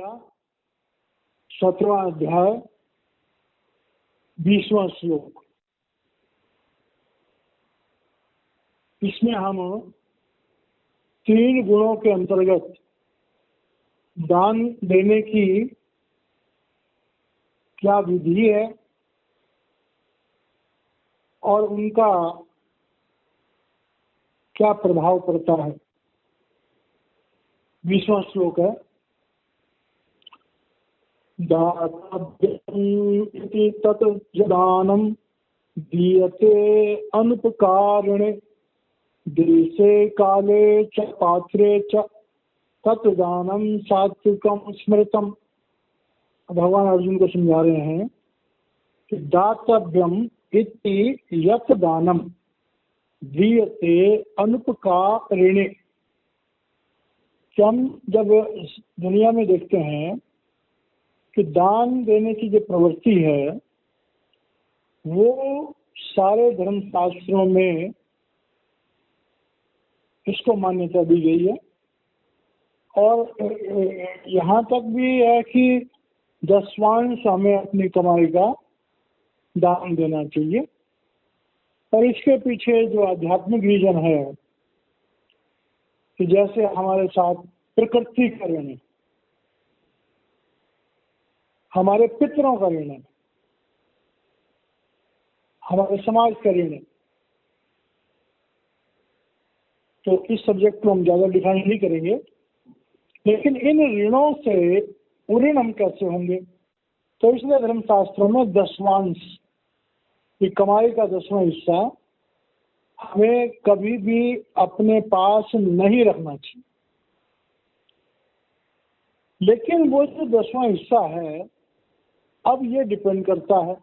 गीता 17वां अध्याय 20वां श्लोक। इसमें हम 3 गुणों के अंतर्गत दान देने की क्या विधि है और उनका क्या प्रभाव पड़ता है। 20वां श्लोक है, दातव्यमिति तत् दानं दीयते अनुपकारिणे देशे काले च पात्रे च तत् दानं सात्विकं स्मृतम्। भगवान अर्जुन को समझा रहे हैं कि दातव्यम इति यत् दानम दीयते अनुपकारिणे। कि हम जब दुनिया में देखते हैं कि दान देने की जो प्रवृत्ति है वो सारे धर्म शास्त्रों में इसको मान्यता दी गई है और यहाँ तक भी है कि 10वांश हमें अपनी कमाई का दान देना चाहिए। और इसके पीछे जो आध्यात्मिक रीजन है कि जैसे हमारे साथ प्रकृति का ऋण है, हमारे पितरों का ऋण है, हमारे समाज का ऋण है। तो इस सब्जेक्ट को हम ज्यादा डिफाइन नहीं करेंगे, लेकिन इन ऋणों से ऋण हम कैसे होंगे। तो इसलिए धर्मशास्त्रों में 10वांश की कमाई का 10वां हिस्सा हमें कभी भी अपने पास नहीं रखना चाहिए। लेकिन वो जो 10वां हिस्सा है, अब ये डिपेंड करता है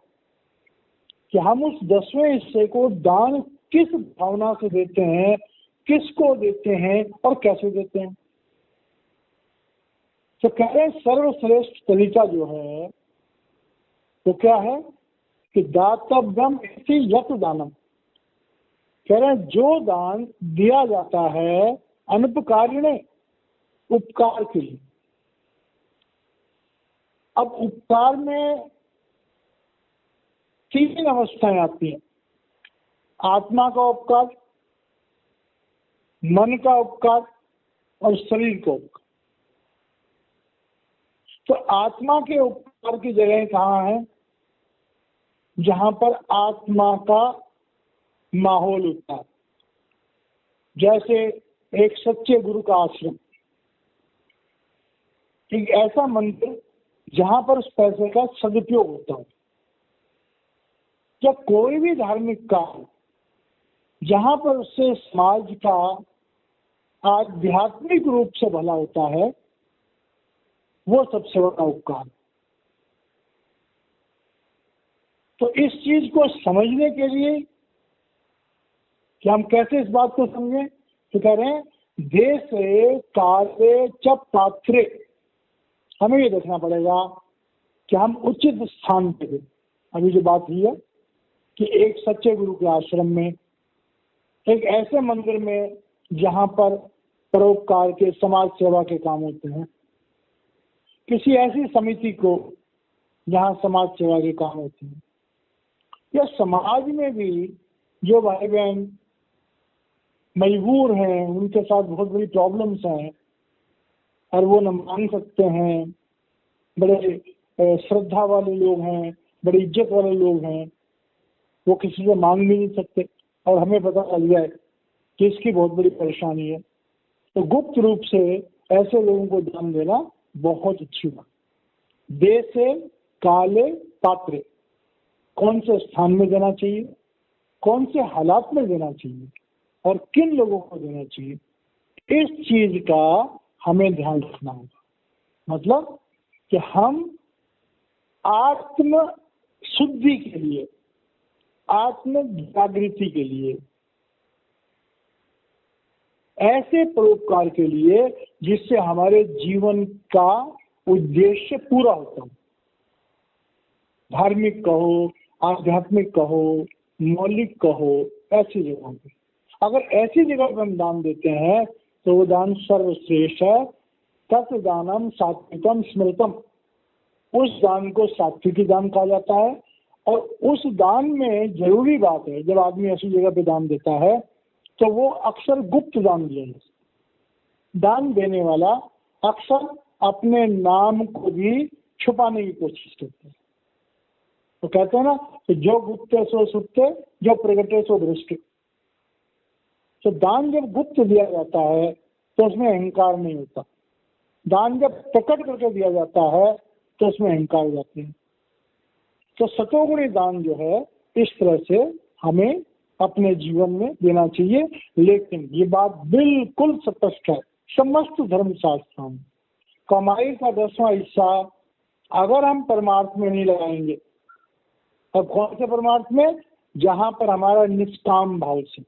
कि हम उस 10वें हिस्से को दान किस भावना से देते हैं, किसको देते हैं और कैसे देते हैं। तो कह रहे हैं सर्वश्रेष्ठ तरीका जो है वो क्या है कि दातव्यम इति यत् दानम। कह रहे हैं जो दान दिया जाता है अनुपकारिणे, उपकार के लिए। अब उपकार में 3 अवस्थाएं आती हैं, आत्मा का उपकार, मन का उपकार और शरीर का उपकार। तो आत्मा के उपकार की जगह कहाँ है? जहां पर आत्मा का माहौल होता है। जैसे एक सच्चे गुरु का आश्रम, एक ऐसा मंदिर जहां पर उस पैसे का सदुपयोग होता है। जब कोई भी धार्मिक काम जहां पर उससे समाज का आध्यात्मिक रूप से भला होता है, वो सबसे बड़ा उपकार। तो इस चीज को समझने के लिए कि हम कैसे इस बात को समझें, तो कह रहे हैं देशे काले च पात्रे। हमें ये देखना पड़ेगा कि हम उचित स्थान पे दें। अभी जो बात हुई है कि एक सच्चे गुरु के आश्रम में, एक ऐसे मंदिर में जहां पर परोपकार के, समाज सेवा के काम होते हैं, किसी ऐसी समिति को जहां समाज सेवा के काम होते हैं, या समाज में भी जो भाई बहन मजबूर हैं, उनके साथ बहुत बड़ी प्रॉब्लम्स हैं और वो न मांग सकते हैं, बड़े श्रद्धा वाले लोग हैं, बड़ी इज्जत वाले लोग हैं, वो किसी से मांग भी नहीं सकते और हमें पता लग जाए कि इसकी बहुत बड़ी परेशानी है, तो गुप्त रूप से ऐसे लोगों को दान देना बहुत अच्छी बात। देशे काले पात्रे, कौन से स्थान में देना चाहिए, कौन से हालात में देना चाहिए और किन लोगों को देना चाहिए, इस चीज का हमें ध्यान रखना होगा। मतलब कि हम आत्म शुद्धि के लिए, आत्म जागृति के लिए, ऐसे परोपकार के लिए जिससे हमारे जीवन का उद्देश्य पूरा होता हो। धार्मिक कहो, आध्यात्मिक कहो, मौलिक कहो, ऐसी जगहों पे। अगर ऐसी जगह पर हम दान देते हैं तो वो दान सर्वश्रेष्ठ है। तत् दानम सात्विकम स्मृतम, उस दान को सात्विकी दान कहा जाता है। और उस दान में जरूरी बात है, जब आदमी ऐसी जगह पे दान देता है तो वो अक्सर गुप्त दान दिया जाता है। दान देने वाला अक्सर अपने नाम को भी छुपाने की कोशिश करते हैं। तो कहते हैं ना कि जो गुप्त सो सुप्ते, जो प्रगटे सो दृष्टि। तो दान जब गुप्त दिया जाता है तो उसमें अहंकार नहीं होता, दान जब प्रकट करके दिया जाता है तो उसमें अहंकार हो जाते हैं। तो सतोगुणी दान जो है इस तरह से हमें अपने जीवन में देना चाहिए। लेकिन ये बात बिल्कुल स्पष्ट है समस्त धर्मशास्त्रों में, कमाई का 10वां हिस्सा अगर हम परमार्थ में नहीं लगाएंगे, अब कौन से परमार्थ में, जहां पर हमारा निष्काम भाव से,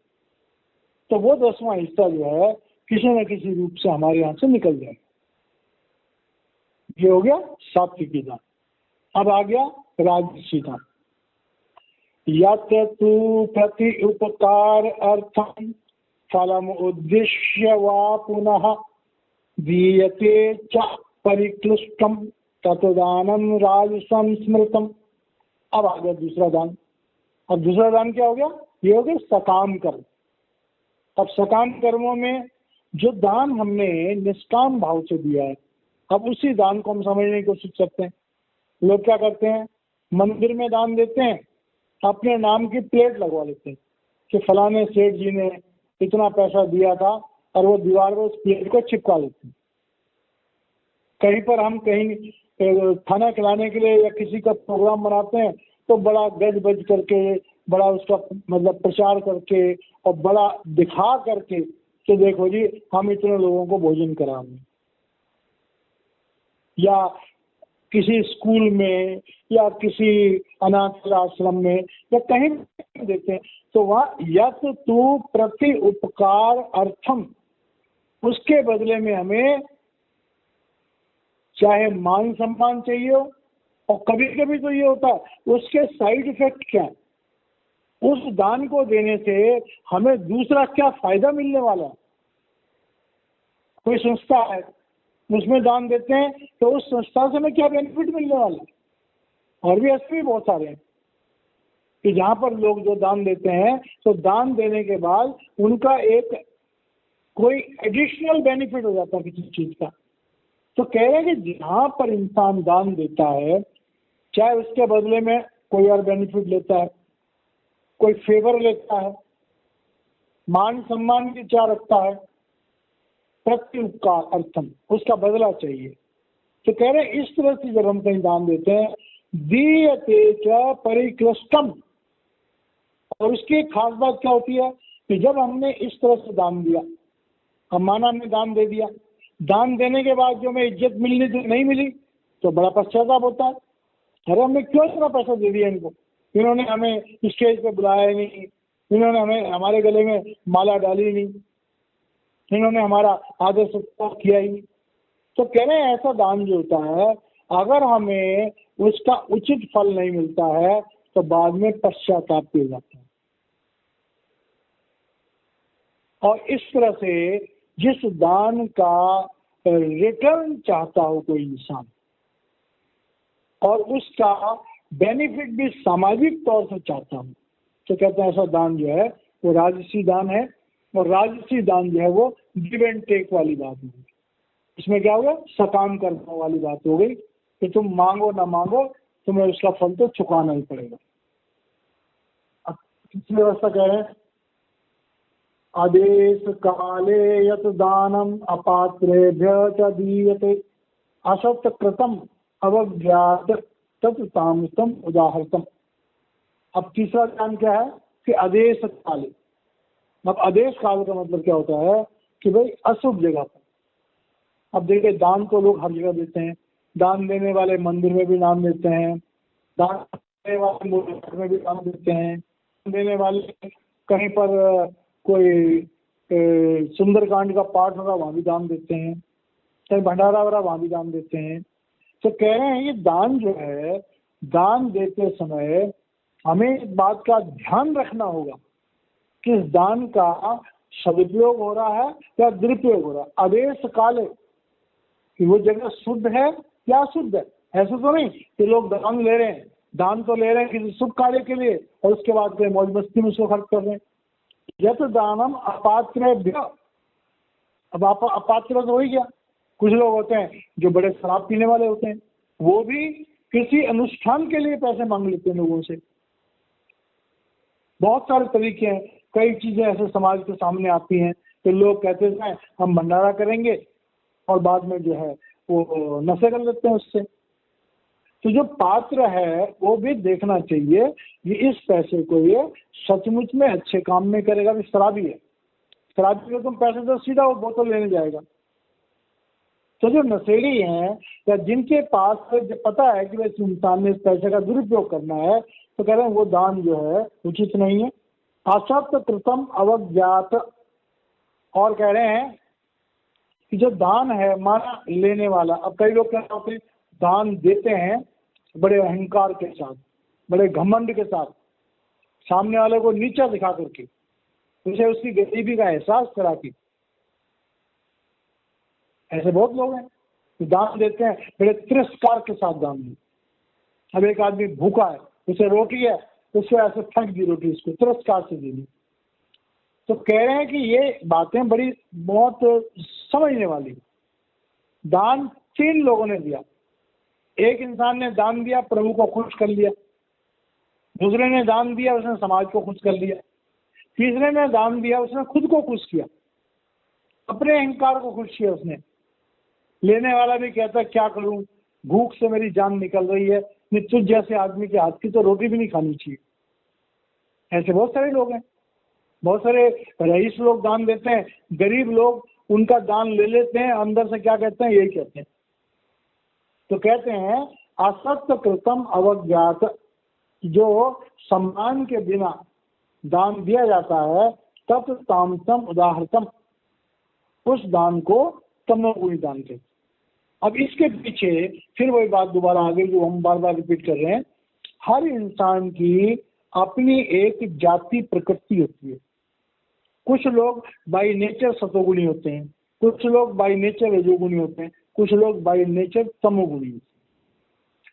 तो वो 10वां हिस्सा जो है किसी न किसी रूप से हमारे यहाँ से निकल जाएगा। ये हो गया सात्विकी दान। अब आ गया राजसी दान। यत् तु प्रति उपकार अर्थम फलम उद्देश्य वा पुनः दीयते च परिक्लिष्टम तत्दानम राजसं स्मृतम। अब आ गया दूसरा दान। अब दूसरा दान क्या हो गया, ये हो गया सकाम कर्म। अब सकाम कर्मों में जो दान हमने निष्काम भाव से दिया है, अब उसी दान को हम समझने की कोशिश करते हैं। लोग क्या करते हैं, मंदिर में दान देते हैं, अपने नाम की प्लेट लगवा लेते हैं कि फलाने सेठ जी ने इतना पैसा दिया था, और वो दीवार पर उस प्लेट को चिपका लेते हैं। कहीं पर हम कहीं खाना खिलाने के लिए या किसी का प्रोग्राम बनाते हैं तो बड़ा गज बज करके, बड़ा उसका मतलब प्रचार करके और बड़ा दिखा करके कि देखो जी हम इतने लोगों को भोजन करा रहे हैं। या किसी स्कूल में या किसी अनाथ आश्रम में या कहीं देते हैं, तो वहाँ यत् तु प्रति उपकार अर्थम, उसके बदले में हमें चाहे मान सम्मान चाहिए हो, और कभी कभी तो ये होता है उसके साइड इफेक्ट क्या है, उस दान को देने से हमें दूसरा क्या फायदा मिलने वाला है। कोई संस्था है उसमें दान देते हैं तो उस संस्था से हमें क्या बेनिफिट मिलने वाला है। और भी ऐसे भी बहुत सारे हैं कि जहाँ पर लोग जो दान देते हैं तो दान देने के बाद उनका एक कोई एडिशनल बेनिफिट हो जाता है किसी चीज का। तो कह रहे हैं कि जहाँ पर इंसान दान देता है, चाहे उसके बदले में कोई और बेनिफिट लेता है, कोई फेवर लेता है, मान सम्मान की इच्छा रखता है, प्रत्युपकार अर्थम, उसका बदला चाहिए। तो कह रहे हैं इस तरह से जब हम कहीं दान देते हैं, दीयते च परिक्लिष्टम, और उसकी एक खास बात क्या होती है कि जब हमने इस तरह से दान दिया, अब माना हमने दान दे दिया, दान देने के बाद जो हमें इज्जत मिलनी थी नहीं मिली तो बड़ा पश्चाताप होता है। अरे हमने क्यों इतना पैसा दे दिया इनको, इन्होंने हमें स्टेज पे बुलाया ही नहीं, इन्होंने हमें हमारे गले में माला डाली नहीं, इन्होंने हमारा आदर सत्कार किया ही नहीं। तो कह रहे हैं ऐसा दान जो होता है, अगर हमें उसका उचित फल नहीं मिलता है तो बाद में पश्चाताप हो जाता है। और इस तरह से जिस दान का रिटर्न चाहता हो कोई इंसान और उसका बेनिफिट भी सामाजिक तौर से चाहता हूँ, तो कहते हैं ऐसा दान जो है वो राजसी दान है। और राजसी दान जो है वो गिव एंड टेक वाली बात होगी। इसमें क्या होगा, सकाम कर्म वाली बात हो गई कि तुम मांगो ना मांगो तुम्हें उसका फल तो चुकाना ही पड़ेगा। अब किस व्यवस्था कह रहे हैं, आदेश काले यत दानम अपात्रेभ्य च दीयते असत कृतम अवज्ञात तत्तामतम उदाहरणम। अब तीसरा दान क्या है कि आदेश काले। अब आदेश काल का मतलब क्या होता है कि भाई अशुभ जगह पर। अब देखिए दान तो लोग हर जगह देते हैं, दान देने वाले मंदिर में भी दान देते हैं, दान देने वाले मूर्ति में भी दान देते हैं, देने वाले कहीं पर कोई सुंदरकांड का पाठ हो रहा वहाँ भी दान देते हैं, कहीं भंडारा हो रहा वहाँ भी दान देते हैं। तो कह रहे हैं ये दान जो है, दान देते समय हमें इस बात का ध्यान रखना होगा कि इस दान का सदुपयोग हो रहा है या दुरुपयोग हो रहा है। आदेश काले, कि वो जगह शुद्ध है या अशुद्ध है। ऐसा तो नहीं कि लोग दान ले रहे हैं, दान तो ले रहे हैं किसी शुभ कार्य के लिए और उसके बाद कोई मौज मस्ती में उसको खर्च कर रहे हैं। यत दानम अपात्र, अब आप अपात्र तो हो ही गया। कुछ लोग होते हैं जो बड़े शराब पीने वाले होते हैं, वो भी किसी अनुष्ठान के लिए पैसे मांग लेते हैं लोगों से। बहुत सारे तरीके हैं, कई चीजें ऐसे समाज के सामने आती हैं कि लोग कहते हैं हम भंडारा करेंगे और बाद में जो है वो नशे कर लेते हैं उससे। तो जो पात्र है वो भी देखना चाहिए ये इस पैसे को ये सचमुच में अच्छे काम में करेगा। भी शराबी है, शराबी को तुम पैसे तो सीधा वो बोतल लेने जाएगा। तो जो नशेड़ी हैं या जिनके पास जो पता है कि भाई इंसान ने इस पैसे का दुरुपयोग करना है, तो कह रहे हैं वो दान जो है उचित नहीं है। असत कृतम अवज्ञात, और कह रहे हैं कि जो दान है माना लेने वाला, अब कई लोग क्या होते हैं दान देते हैं बड़े अहंकार के साथ, बड़े घमंड के साथ, सामने वाले को नीचा दिखा करके, उसे उसकी गरीबी का एहसास करा के। ऐसे बहुत लोग हैं दान देते हैं बड़े तिरस्कार के साथ दान देते। अब एक आदमी भूखा है, उसे रोटी है, उसको ऐसे फेंक दी रोटी, उसको तिरस्कार से दे दी। तो कह रहे हैं कि ये बातें बड़ी बहुत समझने वाली। दान 3 लोगों ने दिया। एक इंसान ने दान दिया, प्रभु को खुश कर लिया। दूसरे ने दान दिया, उसने समाज को खुश कर लिया। तीसरे ने दान दिया, उसने खुद को खुश किया, अपने अहंकार को खुश किया उसने। लेने वाला भी कहता है क्या करूं, भूख से मेरी जान निकल रही है, तुझ जैसे आदमी के हाथ की तो रोटी भी नहीं खानी चाहिए। ऐसे बहुत सारे लोग हैं। बहुत सारे रईस लोग दान देते हैं, गरीब लोग उनका दान ले लेते हैं, अंदर से क्या कहते हैं यही कहते हैं। तो कहते हैं असत्य कृतम अवज्ञात, जो सम्मान के बिना दान दिया जाता है तब तामसम उदाहरतम, उस दान को तमोगुणी दान कहते। अब इसके पीछे फिर वही बात दोबारा आगे जो हम बार बार रिपीट कर रहे हैं, हर इंसान की अपनी एक जाति प्रकृति होती है। कुछ लोग बाय नेचर सतोगुणी होते हैं, कुछ लोग बाय नेचर रजोगुणी होते हैं, कुछ लोग बाय नेचर तमोगुणी होते हैं।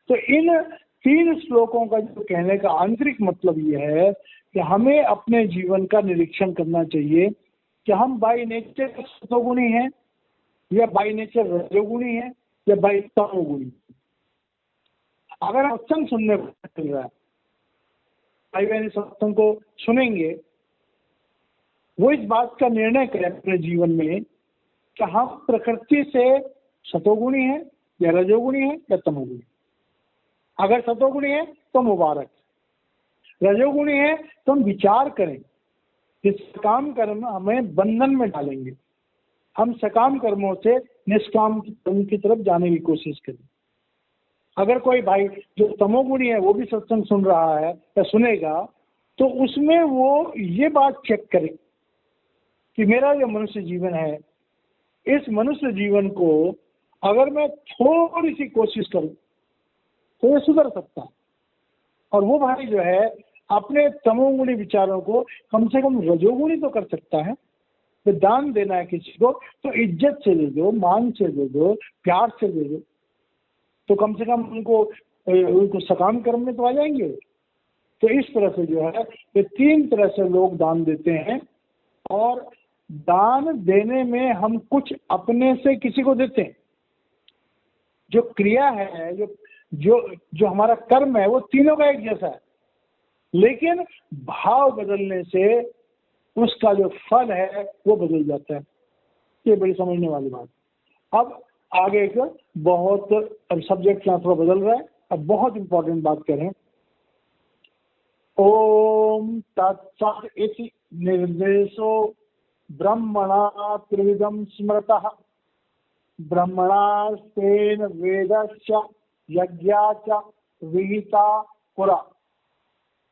तो इन 3 श्लोकों का जो कहने का आंतरिक मतलब ये है कि हमें अपने जीवन का निरीक्षण करना चाहिए कि हम बाय नेचर सतोगुणी हैं या बाय नेचर रजोगुणी है या बाय तमोगुणी। अगर सत्संग सुनने को मिल रहा है, भाई बहन सत्संग को सुनेंगे, वो इस बात का निर्णय करें अपने जीवन में कि हम प्रकृति से सतोगुणी है या रजोगुणी है या तमोगुणी। अगर सतोगुणी है तो मुबारक, रजोगुणी है तो हम विचार करें कि सकाम कर्म हमें बंधन में डालेंगे, हम सकाम कर्मों से निष्काम कर्म की तरफ जाने की कोशिश करें। अगर कोई भाई जो तमोगुणी है वो भी सत्संग सुन रहा है या सुनेगा, तो उसमें वो ये बात चेक करे कि मेरा जो मनुष्य जीवन है, इस मनुष्य जीवन को अगर मैं थोड़ी सी कोशिश करूं तो ये सुधर सकता है। और वो भाई जो है अपने तमोगुणी विचारों को कम से कम रजोगुणी तो कर सकता है। तो दान देना है किसी को तो इज्जत से दे दो, मान से दे दो, प्यार से दे दो, तो कम से कम उनको सकाम कर्म में तो आ जाएंगे। तो इस तरह से जो है ये 3 तरह से लोग दान देते हैं। और दान देने में हम कुछ अपने से किसी को देते हैं। जो क्रिया है, जो हमारा कर्म है, वो तीनों का एक जैसा है, लेकिन भाव बदलने से उसका जो फल है वो बदल जाता है। ये बड़ी समझने वाली बात। अब आगे एक बहुत, अब सब्जेक्ट यहाँ थोड़ा बदल रहा है, अब बहुत इंपॉर्टेंट बात करें। ओम तत्सत् इति निर्देशो ब्रह्मणा त्रिविधम स्मृतः ब्रह्मणास्तेन वेदस्य यज्ञाच विहिता पुरा।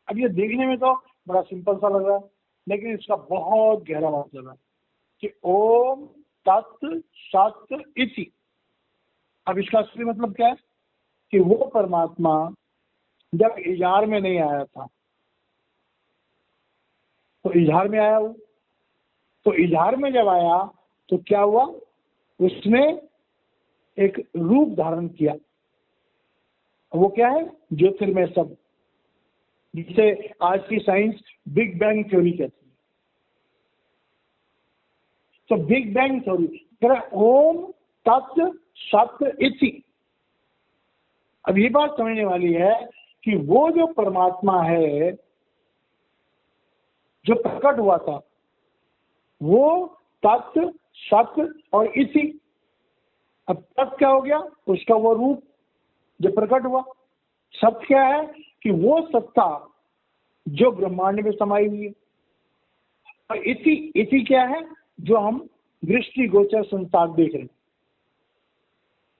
अब ये देखने में तो बड़ा सिंपल सा लग रहा है, लेकिन इसका बहुत गहरा मतलब है कि ओम तत् सत् इति। अब इसका असली मतलब क्या है कि वो परमात्मा जब इजहार में नहीं आया था तो इजहार में आया, वो तो इजहार में जब आया तो क्या हुआ, उसने एक रूप धारण किया। वो क्या है? ज्योतिर्मय शब्द, जिसे आज की साइंस बिग बैंग थ्योरी कहती है। तो बिग बैंग थ्योरी ओम तत् सत इति। अब ये बात समझने वाली है कि वो जो परमात्मा है जो प्रकट हुआ था, वो तत् सत और इति। अब तत् क्या हो गया? उसका वो रूप जो प्रकट हुआ। सत्य क्या है? कि वो सत्ता जो ब्रह्मांड में समाई हुई है। और इति, इति क्या है? जो हम दृष्टि गोचर संसार देख रहे हैं।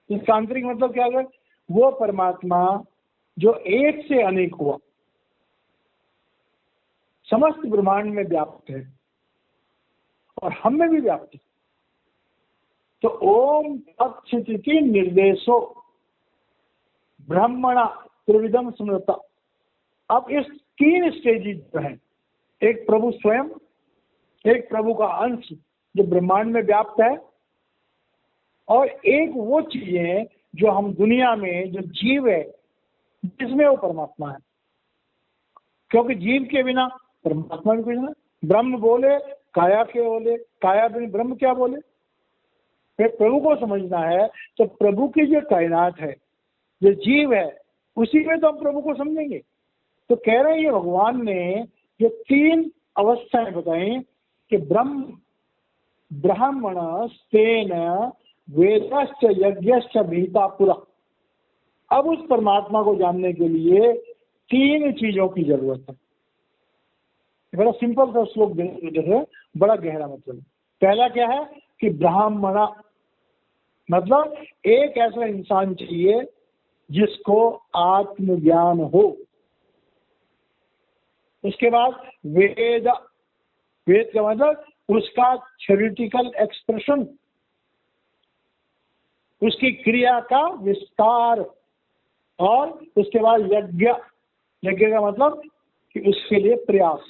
इसका आंतरिक मतलब क्या है? वो परमात्मा जो एक से अनेक हुआ, समस्त ब्रह्मांड में व्याप्त है और हम में भी व्याप्त है। तो ओम तत्सदिति निर्देशो ब्रह्मणा त्रिविधम स्मृता। अब इस 3 स्टेजेस जो हैं, एक प्रभु स्वयं, एक प्रभु का अंश जो ब्रह्मांड में व्याप्त है, और एक वो चीजें जो हम दुनिया में जो जीव है जिसमें वो परमात्मा है। क्योंकि जीव के बिना परमात्मा भी कुछ ना। ब्रह्म बोले काया के बोले, काया बिन ब्रह्म क्या बोले। फिर प्रभु को समझना है तो प्रभु की जो कायनात है, जो जीव है, उसी में तो हम प्रभु को समझेंगे। तो कह रहे हैं ये भगवान ने जो 3 अवस्थाएं बताई कि ब्राह्मण स्तेन वेदश्च यज्ञश्च विहिता पुरा। अब उस परमात्मा को जानने के लिए 3 चीजों की जरूरत है। बड़ा सिंपल सा श्लोक है, बड़ा गहरा मतलब। पहला क्या है कि ब्राह्मणा मतलब एक ऐसा इंसान चाहिए जिसको आत्मज्ञान हो। उसके बाद वेद, वेद का मतलब उसका थ्योरेटिकल एक्सप्रेशन, उसकी क्रिया का विस्तार। और उसके बाद यज्ञ, यज्ञ का मतलब कि उसके लिए प्रयास।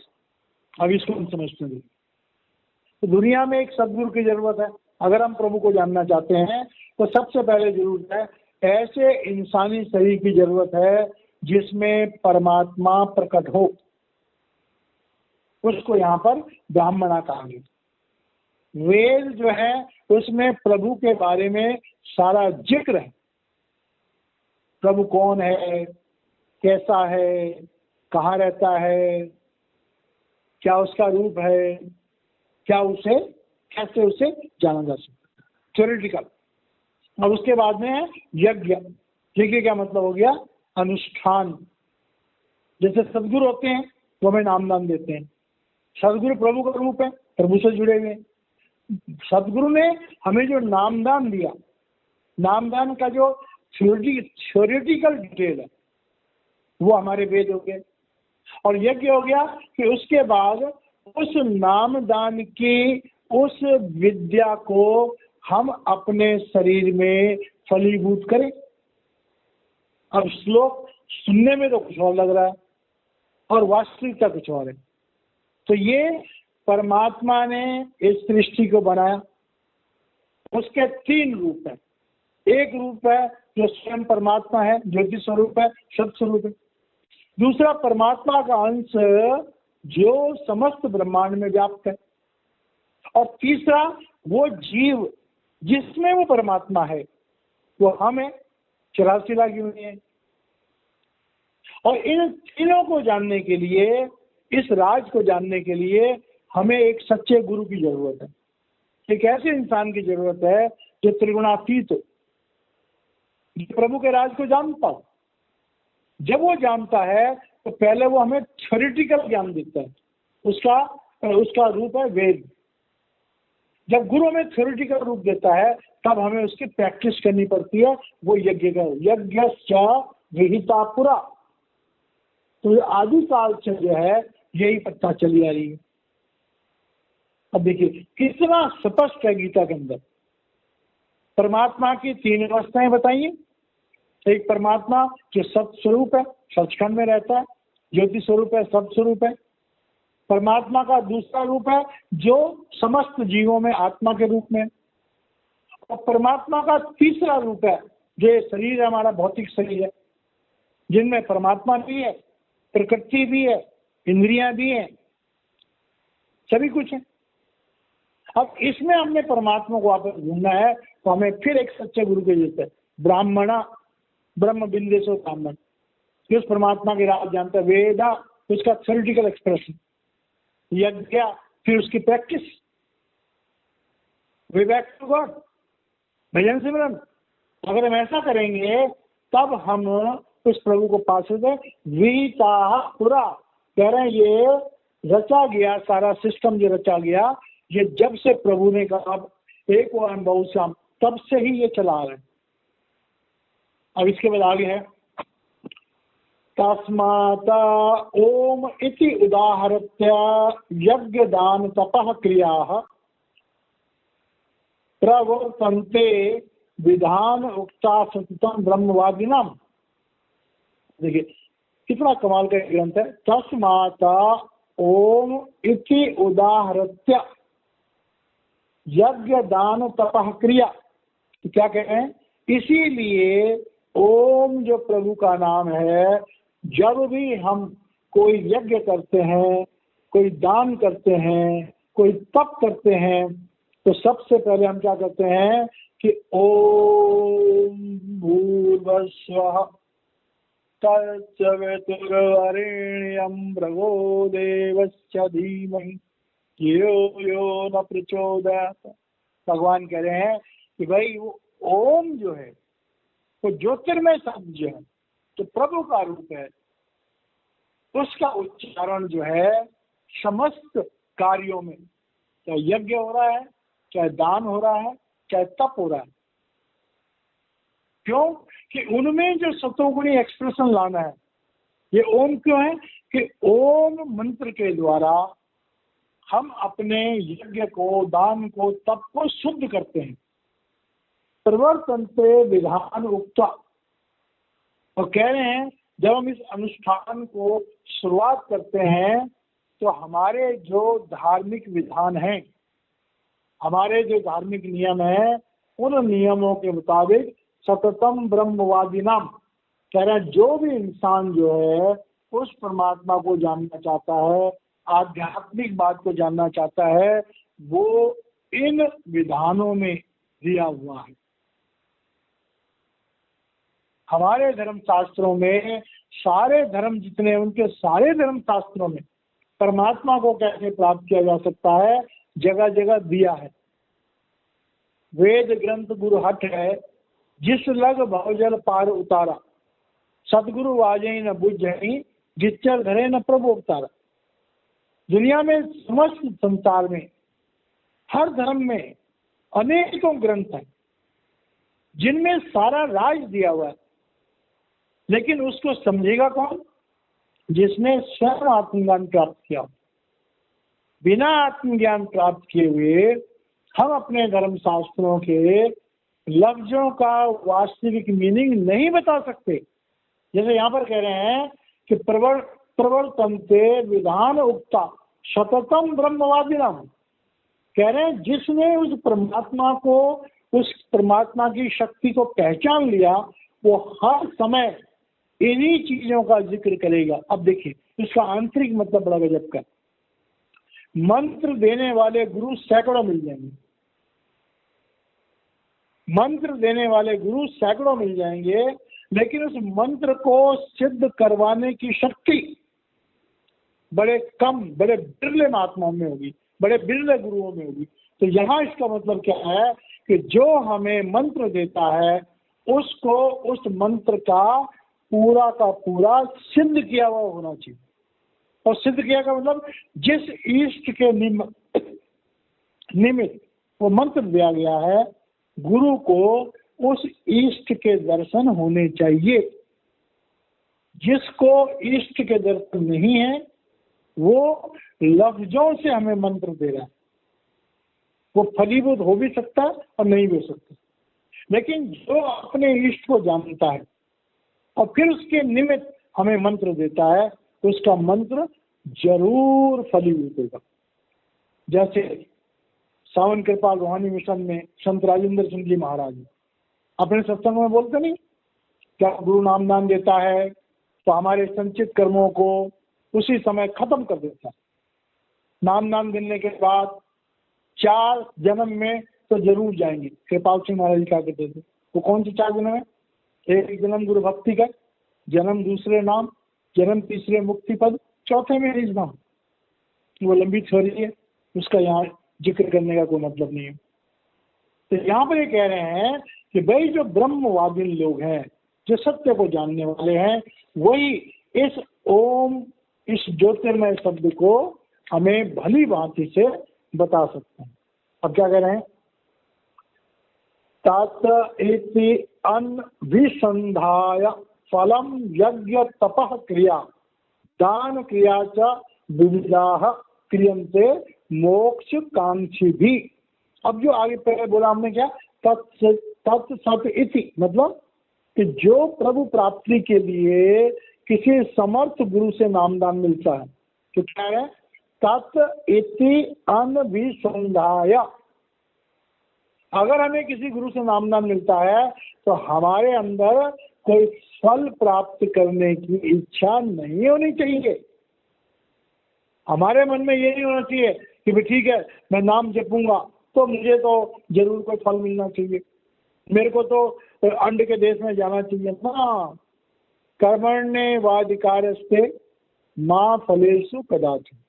अब इसको हम समझते हैं। तो दुनिया में एक सदगुरु की जरूरत है। अगर हम प्रभु को जानना चाहते हैं तो सबसे पहले जरूरत है ऐसे इंसानी शरीर की जरूरत है जिसमें परमात्मा प्रकट हो। उसको यहाँ पर ब्राह्मणा कहा गया। वेद जो है उसमें प्रभु के बारे में सारा जिक्र है। प्रभु कौन है, कैसा है, कहाँ रहता है, क्या उसका रूप है, क्या उसे कैसे उसे जाना जा सकता है, थ्योरेटिकल। और उसके बाद में है यज्ञ। यज्ञ क्या मतलब हो गया? अनुष्ठान। जैसे सदगुरु होते हैं वो हमें नाम दान देते हैं। सदगुरु प्रभु का रूप है, प्रभु से जुड़े हुए हैं। सदगुरु ने हमें जो नामदान दिया, नामदान का जो थ्योरेटिकल डिटेल है वो हमारे वेद हो गए। और यज्ञ हो गया कि उसके बाद उस नामदान की उस विद्या को हम अपने शरीर में फलीभूत करें। अब श्लोक सुनने में तो कुछ और लग रहा है और वास्तविकता कुछ और है। तो ये परमात्मा ने इस सृष्टि को बनाया। उसके 3 रूप है। एक रूप है जो स्वयं परमात्मा है, ज्योति स्वरूप है, सत स्वरूप है। दूसरा परमात्मा का अंश जो समस्त ब्रह्मांड में व्याप्त है। और तीसरा वो जीव जिसमें वो परमात्मा है, वो हम है, 84 लाख यूनिट है। और इन तीनों को जानने के लिए, इस राज को जानने के लिए हमें एक सच्चे गुरु की जरूरत है। एक ऐसे इंसान की जरूरत है जो त्रिगुणातीत हो, जो प्रभु के राज को जानता हो। जब वो जानता है तो पहले वो हमें थ्योरेटिकल ज्ञान देता है। उसका रूप है वेद। जब गुरु हमें थ्योरेटिकल रूप देता है तब हमें उसकी प्रैक्टिस करनी पड़ती है। वो यज्ञ का यज्ञश्च विहिता पुरा। तो आदि काल से जो है यही पता चली आ रही है। अब देखिए कितना स्पष्ट है गीता के अंदर। परमात्मा की 3 अवस्थाएं बताइए। एक परमात्मा जो सत स्वरूप है, सचखंड में रहता है, ज्योति स्वरूप है, सत स्वरूप है। परमात्मा का दूसरा रूप है जो समस्त जीवों में आत्मा के रूप में। और परमात्मा का तीसरा रूप है, जो ये शरीर है हमारा, भौतिक शरीर है, जिनमें परमात्मा भी है, प्रकृति भी है, इंद्रियां भी हैं, सभी कुछ है। अब इसमें हमने परमात्मा को वापस ढूंढना है, तो हमें फिर एक सच्चे गुरु के जैसे ब्राह्मणा, ब्रह्म बिंदेशो ब्राह्मण, उस परमात्मा की राज जानता है, वेदा उसका थ्योरेटिकल एक्सप्रेशन, यज्ञ फिर उसकी practice, way back to God, भजन सिमरन। अगर हम ऐसा करेंगे तब हम उस प्रभु को पा सकते। विहिता पूरा कह रहे हैं, ये रचा गया सारा सिस्टम, जो रचा गया ये जब से प्रभु ने कहा एक और बहुश्याम, तब से ही ये चला आ रहा है। अब इसके बाद आगे है, तस्मात् ओम इति उदाहरत्य यज्ञ दान तपः क्रियाः प्रवर्तन्ते विधान उक्ता सततम ब्रह्मवादिनाम। देखिए कितना कमाल का ग्रंथ है। तस्मात् ओम इति उदाहरत्य यज्ञ दान तपः क्रिया, तो क्या कह रहे हैं, इसीलिए ओम जो प्रभु का नाम है, जब भी हम कोई यज्ञ करते हैं, कोई दान करते हैं, कोई तप करते हैं, तो सबसे पहले हम क्या करते हैं कि ओम भूर्भुवस्सुवः तत्सवितुर्वरेण्यं भर्गो देवस्य धीमहि यो यो न प्रचोदयात्। भगवान कह रहे हैं कि भाई वो ओम जो है वो ज्योतिर्मय शब्द जो है, तो प्रभु का रूप है, उसका उच्चारण जो है समस्त कार्यों में, चाहे यज्ञ हो रहा है, चाहे दान हो रहा है, चाहे तप हो रहा है। क्यों कि उनमें जो सतोगुणी एक्सप्रेशन लाना है, ये ओम क्यों है कि ओम मंत्र के द्वारा हम अपने यज्ञ को, दान को, तप को शुद्ध करते हैं। प्रवर्तन्ते विधान उक्ता, और कह रहे हैं जब हम इस अनुष्ठान को शुरुआत करते हैं तो हमारे जो धार्मिक विधान हैं, हमारे जो धार्मिक नियम हैं, उन नियमों के मुताबिक सततम ब्रह्मवादी नाम, कह रहे हैं जो भी इंसान जो है उस परमात्मा को जानना चाहता है, आध्यात्मिक बात को जानना चाहता है, वो इन विधानों में दिया हुआ है। हमारे धर्म शास्त्रों में सारे धर्म जितने, उनके सारे धर्म शास्त्रों में परमात्मा को कैसे प्राप्त किया जा सकता है, जगह जगह दिया है। वेद ग्रंथ गुरु हठ है, जिस लग भवजल पार उतारा, सदगुरु वाजे न बुझई, जिच्चर धरे न प्रभु अवतारा। दुनिया में समस्त संसार में हर धर्म में अनेकों ग्रंथ हैं जिनमें सारा राज दिया हुआ है, लेकिन उसको समझेगा कौन, जिसने स्वयं आत्मज्ञान प्राप्त किया। बिना आत्मज्ञान प्राप्त किए हुए हम अपने धर्म शास्त्रों के लफ्जों का वास्तविक मीनिंग नहीं बता सकते। जैसे यहाँ पर कह रहे हैं कि प्रवर्तन्ते विधान उक्ता सततम ब्रह्मवादिनाम, कह रहे हैं जिसने उस परमात्मा को, उस परमात्मा की शक्ति को पहचान लिया, वो हर समय इन्हीं चीजों का जिक्र करेगा। अब देखिए इसका आंतरिक मतलब बड़ा गजब का। मंत्र देने वाले गुरु सैकड़ों मिल जाएंगे, मंत्र देने वाले गुरु सैकड़ों मिल जाएंगे, लेकिन उस मंत्र को सिद्ध करवाने की शक्ति बड़े कम, बड़े बिरले महात्माओं में होगी, बड़े बिरले गुरुओं में होगी। तो यहाँ इसका मतलब क्या है कि जो हमें मंत्र देता है उसको उस मंत्र का पूरा सिद्ध किया हुआ होना चाहिए। और सिद्ध किया का मतलब जिस इष्ट के निमित्त वो मंत्र दिया गया है, गुरु को उस इष्ट के दर्शन होने चाहिए। जिसको इष्ट के दर्शन नहीं है वो लफ्जों से हमें मंत्र दे रहा है, वो फलीभूत हो भी सकता है और नहीं भी हो सकता। लेकिन जो अपने इष्ट को जानता है और फिर उसके निमित्त हमें मंत्र देता है, उसका मंत्र जरूर फलीभूत होगा। जैसे सावन कृपा रूहानी मिशन में संत राजेंद्र सिंह जी महाराज अपने सत्संग में बोलते नहीं, क्या गुरु नामदान देता है तो हमारे संचित कर्मों को उसी समय खत्म कर देता है। नामदान देने के बाद 4 जन्म में तो जरूर जाएंगे। कृपाल सिंह महाराज जी क्या कहते थे, वो कौन से 4 जन्म है? एक जन्म गुरु भक्ति का, जन्म दूसरे नाम, जन्म तीसरे मुक्ति पद, चौथे में निज नाम। वो लंबी थ्योरी है, उसका यहाँ जिक्र करने का कोई मतलब नहीं है। तो यहाँ पर ये कह रहे हैं कि भाई जो ब्रह्मवादी लोग हैं, जो सत्य को जानने वाले हैं, वही इस ओम, इस ज्योतिर्मय शब्द को हमें भली भांति से बता सकते हैं। अब क्या कह रहे हैं? तात इति अन्विसंधाय फलम यज्ञ तपः क्रिया दान क्रिया च विविधाः क्रियन्ते मोक्ष कांक्षी भी। अब जो आगे पहले बोला हमने क्या, तत्सत इति, मतलब कि जो प्रभु प्राप्ति के लिए किसी समर्थ गुरु से नामदान मिलता है, तो क्या है? तत् इति अन्विसंधाय। अगर हमें किसी गुरु से नामदान मिलता है तो हमारे अंदर कोई फल प्राप्त करने की इच्छा नहीं होनी चाहिए। हमारे मन में ये नहीं होना चाहिए कि भाई ठीक है मैं नाम जपूंगा तो मुझे तो जरूर कोई फल मिलना चाहिए, मेरे को तो अंड के देश में जाना चाहिए ना। कर्मण्येवाधिकारस्ते मा फलेषु कदाचित्।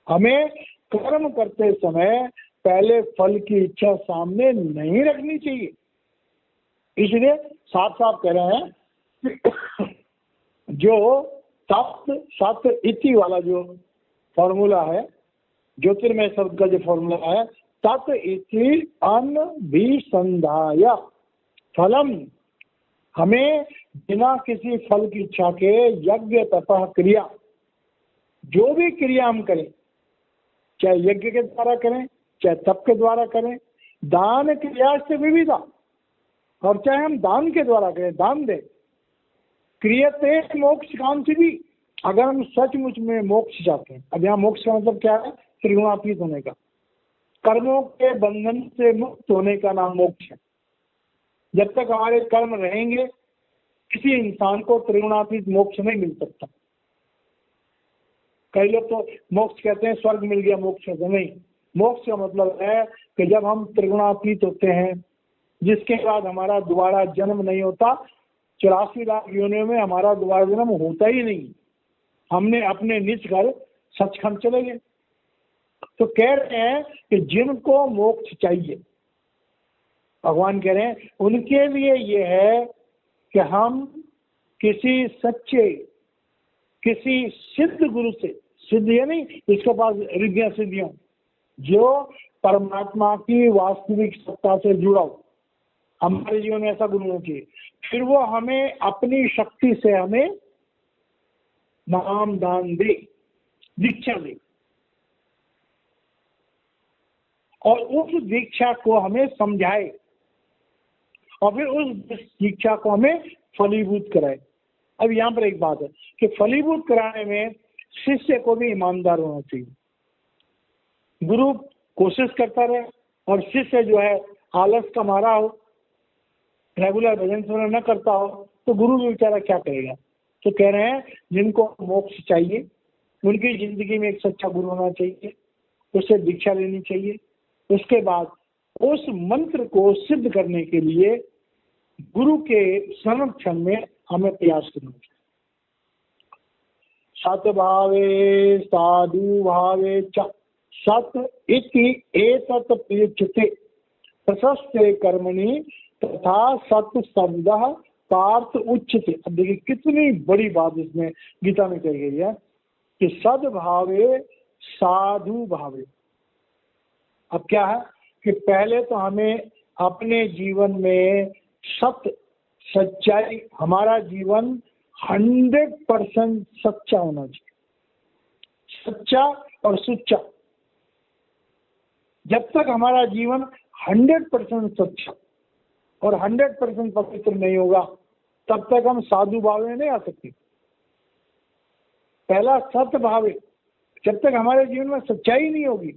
हमें कर्म करते समय पहले फल की इच्छा सामने नहीं रखनी चाहिए। इसलिए साफ साफ कह रहे हैं जो तत् सत इति वाला जो फॉर्मूला है, ज्योतिर्मय शब्द का जो फॉर्मूला है, तत् इति अन्विसंधाय फलम, हमें बिना किसी फल की इच्छा के यज्ञ तपः क्रिया, जो भी क्रिया हम करें, चाहे यज्ञ के द्वारा करें, चाहे तप के द्वारा करें, दान क्रिया से विविधा, और चाहे हम दान के द्वारा करें, दान दें, क्रियते मोक्ष कांक्षी भी। अगर हम सचमुच में मोक्ष चाहते हैं, अब यहाँ मोक्ष का मतलब क्या है? त्रिगुणातीत होने का, कर्मों के बंधन से मुक्त होने का नाम मोक्ष है। जब तक हमारे कर्म रहेंगे किसी इंसान को त्रिगुणातीत मोक्ष नहीं मिल सकता। कई लोग तो मोक्ष कहते हैं स्वर्ग मिल गया मोक्ष, तो नहीं। मोक्ष का मतलब है कि जब हम त्रिगुणातीत होते हैं, जिसके बाद हमारा दोबारा जन्म नहीं होता, 84 लाख योनियों में हमारा दोबारा जन्म होता ही नहीं, हमने अपने निज घर सचखंड चले गए। तो कह रहे हैं कि जिनको मोक्ष चाहिए, भगवान कह रहे हैं उनके लिए ये है कि हम किसी सच्चे, किसी सिद्ध गुरु से, सिद्ध ये नहीं इसके पास रिद्धियां सिद्धियां, जो परमात्मा की वास्तविक सत्ता से जुड़ा हो, हमारे जीवन में ऐसा गुरु होना चाहिए। फिर वो हमें अपनी शक्ति से हमें नाम दान दे, दीक्षा दे, और उस दीक्षा को हमें समझाए, और फिर उस दीक्षा को हमें फलीभूत कराए। अब यहाँ पर एक बात है कि फलीभूत कराने में शिष्य को भी ईमानदार होना चाहिए। गुरु कोशिश करता रहे और शिष्य जो है आलस का मारा हो, रेगुलर भजन सुनन न करता हो, तो गुरु भी बेचारा क्या करेगा। तो कह रहे हैं जिनको मोक्ष चाहिए उनकी जिंदगी में एक सच्चा गुरु होना चाहिए, उससे दीक्षा लेनी चाहिए। उसके बाद उस मंत्र को सिद्ध करने के लिए गुरु के संरक्षण में हमें प्रयास करना चाहिए। सतभावे साधु भावे च सत इति एतत् प्रियच्यते प्रशस्ते कर्मणि तथा सत शब्द पार्थ उच्यते। अब देखिए कितनी बड़ी बात इसमें गीता में कही गई है कि सद्भावे साधु भावे। अब क्या है कि पहले तो हमें अपने जीवन में सत्य, सच्चाई, हमारा जीवन 100% सच्चा होना चाहिए, सच्चा और सुच्चा। जब तक हमारा जीवन 100% सच्चा और 100% पवित्र नहीं होगा, तब तक हम साधु भाव में नहीं आ सकते। पहला सत्य भाव है, जब तक हमारे जीवन में सच्चाई नहीं होगी,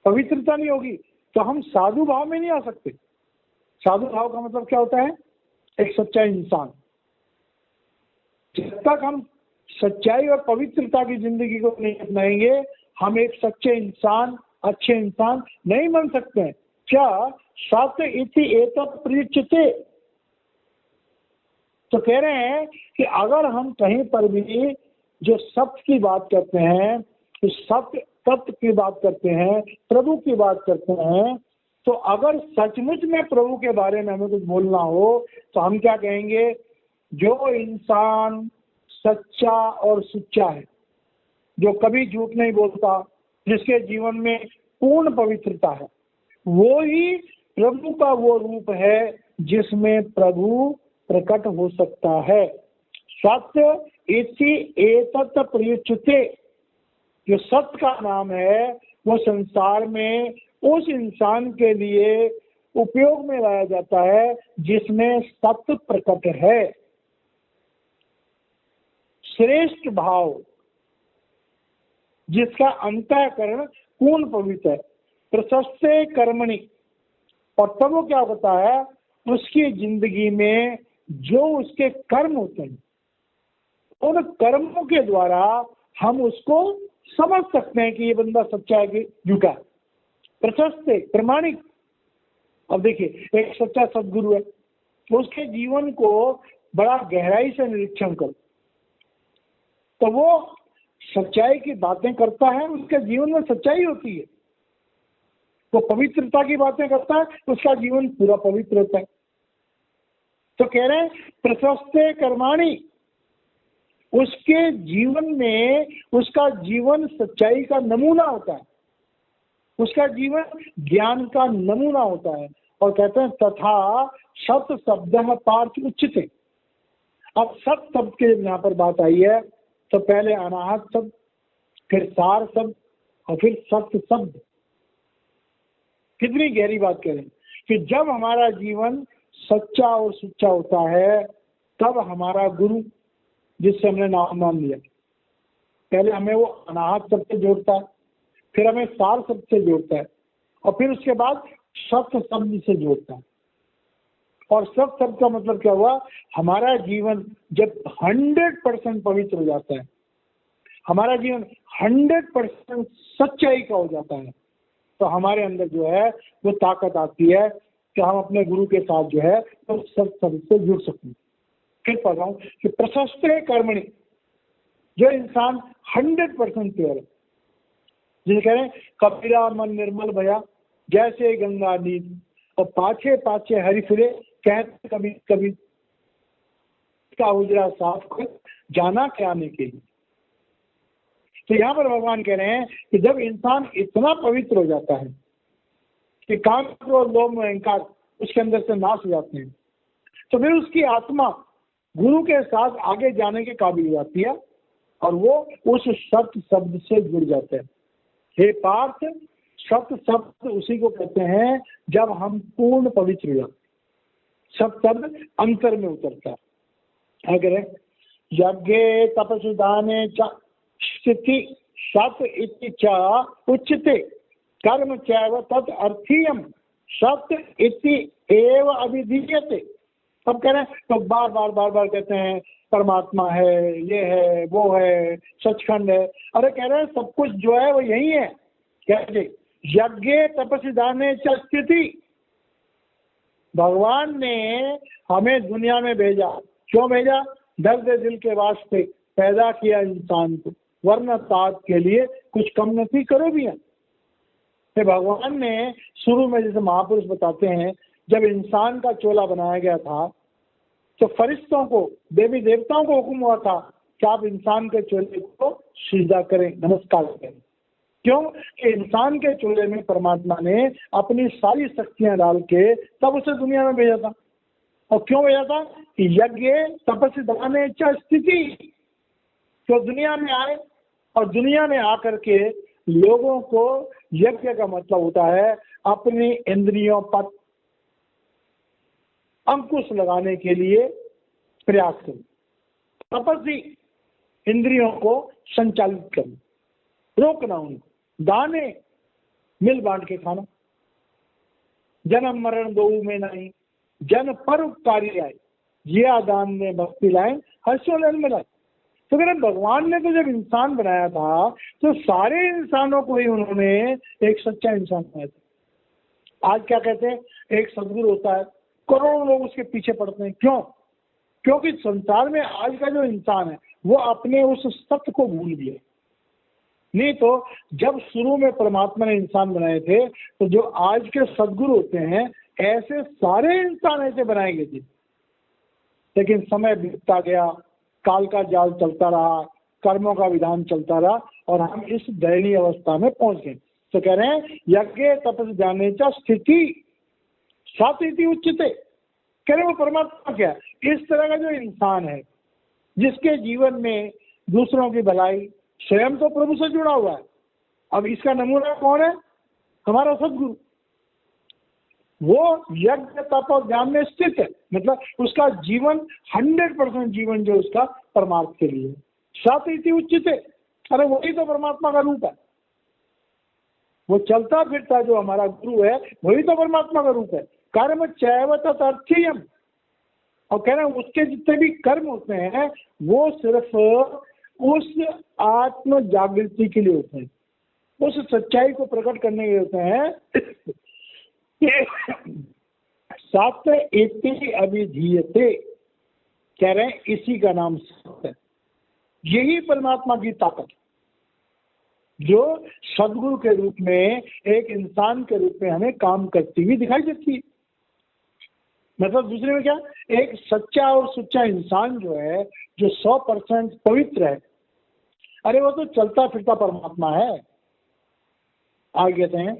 पवित्रता नहीं होगी तो हम साधु भाव में नहीं आ सकते। साधु भाव का मतलब क्या होता है? एक सच्चा इंसान। जब तक हम सच्चाई और पवित्रता की जिंदगी को नहीं अपनाएंगे, हम एक सच्चे इंसान, अच्छे इंसान नहीं बन सकते हैं। क्या सत्य इति एतत् प्रयुज्यते, तो कह रहे हैं कि अगर हम कहीं पर भी जो सत्य की बात करते हैं, तो सत्य तत्व की बात करते हैं, प्रभु की बात करते हैं, तो अगर सचमुच में प्रभु के बारे में हमें कुछ बोलना हो तो हम क्या कहेंगे? जो इंसान सच्चा और सच्चा है, जो कभी झूठ नहीं बोलता, जिसके जीवन में पूर्ण पवित्रता है, वो ही प्रभु का वो रूप है जिसमें प्रभु प्रकट हो सकता है। सत्य इति एतत् प्रयुज्यते, जो सत्य का नाम है वो संसार में उस इंसान के लिए उपयोग में लाया जाता है जिसमें सत्य प्रकट है। श्रेष्ठ भाव, जिसका अंतःकरण पूर्ण पवित्र है, प्रशस्ते कर्मणि, और तब वो क्या होता है? उसकी जिंदगी में जो उसके कर्म होते हैं, उन कर्मों के द्वारा हम उसको समझ सकते हैं कि ये बंदा सच्चा है कि झूठा है। प्रशस्ते, प्रमाणिक। अब देखिए, एक सच्चा सदगुरु है तो उसके जीवन को बड़ा गहराई से निरीक्षण करो, तो वो सच्चाई की बातें करता है, उसके जीवन में सच्चाई होती है। वो पवित्रता की बातें करता है, उसका जीवन पूरा पवित्र होता है। तो कह रहे हैं प्रशस्ते कर्माणि, उसके जीवन में उसका जीवन सच्चाई का नमूना होता है, उसका जीवन ज्ञान का नमूना होता है। और कहते हैं तथा सत शब्द पार्थ उच्चते। अब सत शब्द के यहाँ पर बात आई है तो पहले अनाहत शब्द, फिर सार शब्द और फिर सत्य शब्द। कितनी गहरी बात कह रहे हैं कि जब हमारा जीवन सच्चा और सच्चा होता है तब हमारा गुरु, जिससे हमने नाम लिया, पहले हमें वो अनाहत शब्द से जोड़ता है, फिर हमें सार शब्द से जोड़ता है, और फिर उसके बाद सत्य शब्द से जोड़ता है। और सत्य शब्द का मतलब क्या हुआ? हमारा जीवन जब 100% पवित्र हो जाता है, हमारा जीवन 100% सच्चाई का हो जाता है, तो हमारे अंदर जो है वो ताकत आती है कि हम अपने गुरु के साथ जो है तो सत्य शब्द से जुड़ सकते हैं। फिर पढ़ रहा हूँ कि प्रशस्ते कर्मणि, जो इंसान 100% प्योर है, जिसे कह रहे हैं कबीरा मन निर्मल भया जैसे गंगा नीर, और पाछे पाछे हरि फिरे कहते कभी कभी का उजरा साफ कर जाना क्या आने के लिए। तो यहाँ पर भगवान कह रहे हैं कि जब इंसान इतना पवित्र हो जाता है कि काम, क्रोध, लोभ, अहंकार उसके अंदर से नाश हो जाते हैं, तो फिर उसकी आत्मा गुरु के साथ आगे जाने के काबिल हो जाती है और वो उस सत्य शब्द से जुड़ जाते हैं। हे पार्थ, सत्य शब्द उसी को कहते हैं जब हम पूर्ण पवित्र हो जाते हैं, सत्य शब्द अंतर में उतरता है। अगर यज्ञे तपसि दाने च स्थिति सत इति च उच्यते कर्म चैव तत् अर्थीयम सत्य इति एव अभिधीयते। अब कह रहे हैं तो बार बार कहते हैं परमात्मा है, ये है, वो है, सचखंड है। अरे कह रहे हैं सब कुछ जो है वो यही है। कैसे? यज्ञ तपस्या दाने च स्थिति, भगवान ने हमें दुनिया में भेजा। क्यों भेजा? दर्द दिल के वास्ते पैदा किया इंसान को, वरना तात के लिए कुछ कम नहीं करो भी है। फिर भगवान ने शुरू में, जैसे महापुरुष बताते हैं, जब इंसान का चोला बनाया गया था तो फरिश्तों को, देवी देवताओं को हुक्म हुआ था कि आप इंसान के चोले को सीधा करें, नमस्कार करें। क्यों? कि इंसान के चोले में परमात्मा ने अपनी सारी शक्तियां डाल के तब उसे दुनिया में भेजा था। और क्यों भेजा था? कि यज्ञ तपस्या दाने च स्थिति, तो दुनिया में आए और दुनिया में आकर के लोगों को, यज्ञ का मतलब होता है अपनी इंद्रियों पर अंकुश लगाने के लिए प्रयास करें, तपस्वी इंद्रियों को संचालित करना, रोकना उनको। दाने मिल बांट के खाना। जन्म मरण दो में नहीं, जन पर उपकारी आए, जिया दान में भक्ति लाए, हर्षो नैन मिलाए। तो अगर भगवान ने तो जब इंसान बनाया था तो सारे इंसानों को ही उन्होंने एक सच्चा इंसान बनाया था। आज क्या कहते हैं, एक सदगुरु होता है, करोड़ों लोग उसके पीछे पड़ते हैं। क्यों? क्योंकि संसार में आज का जो इंसान है वो अपने उस सत्य को भूल गया। नहीं तो जब शुरू में परमात्मा ने इंसान बनाए थे तो जो आज के सदगुरु होते हैं ऐसे सारे इंसान ऐसे बनाए गए थे, लेकिन समय बीतता गया, काल का जाल चलता रहा, कर्मों का विधान चलता रहा और हम इस दयनीय अवस्था में पहुंच गए। तो कह रहे हैं यज्ञ तपस जाने चा स्थिति साति उच्चते। कह रहे वो परमात्मा क्या है, इस तरह का जो इंसान है जिसके जीवन में दूसरों की भलाई, स्वयं तो प्रभु से जुड़ा हुआ है। अब इसका नमूना कौन है? हमारा सदगुरु। वो यज्ञ तप और ज्ञान में स्थित है, मतलब उसका जीवन 100% जीवन जो उसका परमार्थ के लिए साति उच्चते। अरे वही तो परमात्मा का रूप है। वो चलता फिरता जो हमारा गुरु है वही तो परमात्मा का रूप है। कर्म चैव तदर्थीयम। और कह रहे हैं उसके जितने भी कर्म होते हैं वो सिर्फ उस आत्म जागृति के लिए होते हैं, उस सच्चाई को प्रकट करने के लिए होते हैं। सत्य इति अभिधीयते। कह रहे हैं इसी का नाम सत्य है। यही परमात्मा की ताकत जो सदगुरु के रूप में एक इंसान के रूप में हमें काम करती हुई दिखाई देती है। मतलब दूसरे में क्या, एक सच्चा और सुच्चा इंसान जो है, जो 100% पवित्र है, अरे वो तो चलता फिरता परमात्मा है। आगे कहते हैं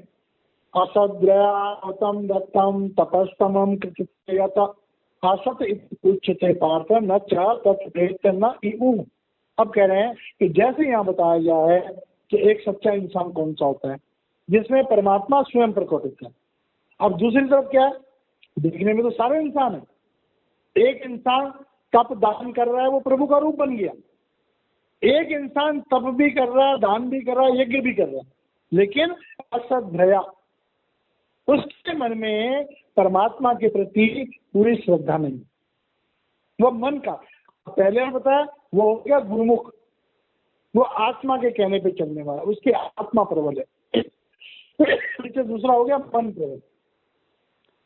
असद्रयातम दत्तम तपस्तमम कृतयत असत उच्चते पार्थ न च तत्प्रेत न इउ। अब कह रहे हैं कि जैसे यहाँ बताया गया है कि एक सच्चा इंसान कौन सा होता है जिसमें परमात्मा स्वयं प्रकट होता है। अब दूसरी तरफ क्या है, देखने में तो सारे इंसान है। एक इंसान तप दान कर रहा है, वो प्रभु का रूप बन गया। एक इंसान तप भी कर रहा है, दान भी कर रहा है, यज्ञ भी कर रहा है, लेकिन असद्भया, उसके मन में परमात्मा के प्रति पूरी श्रद्धा नहीं। वो मन का, पहले हम बताया, वो हो गया गुरुमुख, वो आत्मा के कहने पे चलने वाला, उसकी आत्मा प्रबल है। दूसरा हो गया मन प्रबल।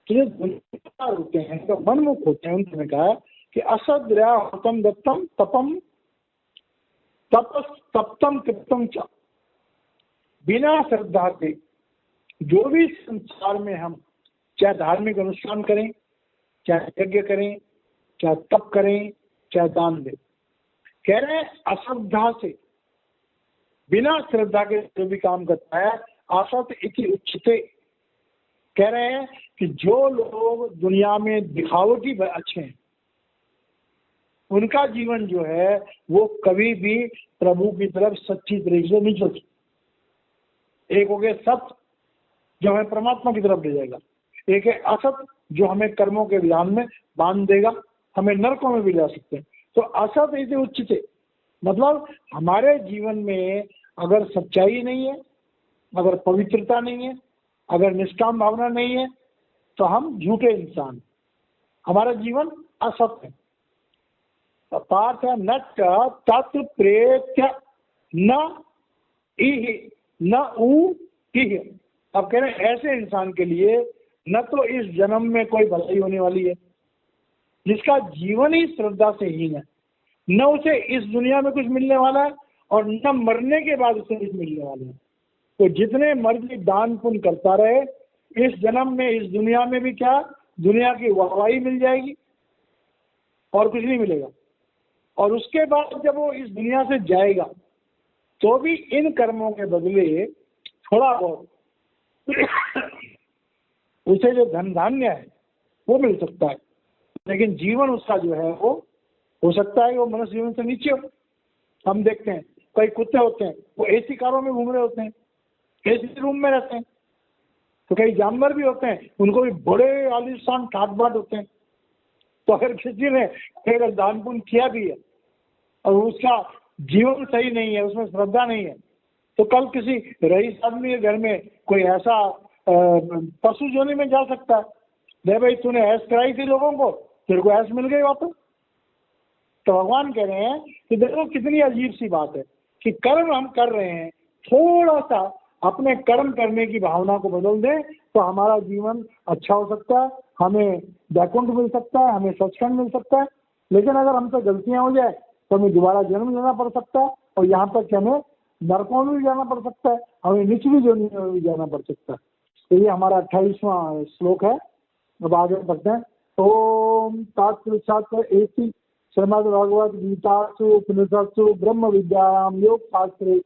होते हैं तो मनमुख होते हैं। उन्होंने कहा कि असद्रयातम दत्तम तपम तप्तम कृतम च। बिना श्रद्धा के जो भी संसार में हम चाहे धार्मिक अनुष्ठान करें, चाहे यज्ञ करें, चाहे तप करें, चाहे दान दें, कह रहे हैं अश्रद्धा से, बिना श्रद्धा के जो भी काम करता है असत इति उच्चते। कह रहे हैं कि जो लोग दुनिया में दिखावटी अच्छे हैं उनका जीवन जो है वो कभी भी प्रभु की तरफ सच्ची तरीके से नहीं चलती। एक हो गया सत्य जो हमें परमात्मा की तरफ ले जाएगा, एक है असत जो हमें कर्मों के विधान में बांध देगा, हमें नरकों में भी जा सकते हैं। तो असत इसे उच्चते मतलब हमारे जीवन में अगर सच्चाई नहीं है, अगर पवित्रता नहीं है, अगर निष्काम भावना नहीं है तो हम झूठे इंसान, हमारा जीवन असत है। पार्थ न तत् प्रेत्य न इह न उ इह। अब कह रहे हैं ऐसे इंसान के लिए न तो इस जन्म में कोई भलाई होने वाली है, जिसका जीवन ही श्रद्धा से हीन है, न उसे इस दुनिया में कुछ मिलने वाला है और न मरने के बाद उसे कुछ मिलने वाला है। तो जितने मर्जी दान पुण्य करता रहे, इस जन्म में इस दुनिया में भी क्या, दुनिया की वाहवाही मिल जाएगी और कुछ नहीं मिलेगा। और उसके बाद जब वो इस दुनिया से जाएगा तो भी इन कर्मों के बदले थोड़ा बहुत उसे जो धन धान्य है वो मिल सकता है, लेकिन जीवन उसका जो है वो हो सकता है वो मनुष्य जीवन से नीचे हो। हम देखते हैं कई कुत्ते होते हैं वो एसी कारों में घूम रहे होते हैं, एसी रूम में रहते हैं। तो कई जानवर भी होते हैं, उनको भी बड़े आलीशान ठाट बाट होते हैं। तो अगर किसी ने अगर दान पुण्य किया भी है और उसका जीवन सही नहीं है, उसमें श्रद्धा नहीं है, तो कल किसी रईस आदमी के घर में कोई ऐसा पशु जोनी में जा सकता है, दे भाई तूने ऐश कराई थी लोगों को, तेरे को ऐश मिल गई वापस। तो भगवान कह रहे हैं कि देखो कितनी अजीब सी बात है कि कर्म हम कर रहे हैं, थोड़ा सा अपने कर्म करने की भावना को बदल दें तो हमारा जीवन अच्छा हो सकता है, हमें वैकुंठ मिल सकता है, हमें सचखंड मिल सकता है। लेकिन अगर हमसे गलतियां हो जाए तो हमें दोबारा जन्म लेना पड़ सकता है, और यहाँ तक कि हमें नरकों में भी जाना पड़ सकता है, हमें निचली जोनी में भी जाना पड़ सकता है। तो ये हमारा 28वां श्लोक है। अब आगे बढ़ते हैं। ओम तत्सत इति श्रीमद्भगवद गीतासु उपनिषत्सु ब्रह्म विद्यायां योग शास्त्रे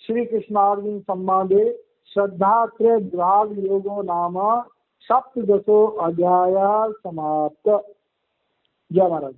श्री कृष्णार्जुन संवादे श्रद्धा त्रय विभाग योगो नाम सप्तदशो अध्याय समाप्त। जय महाराज।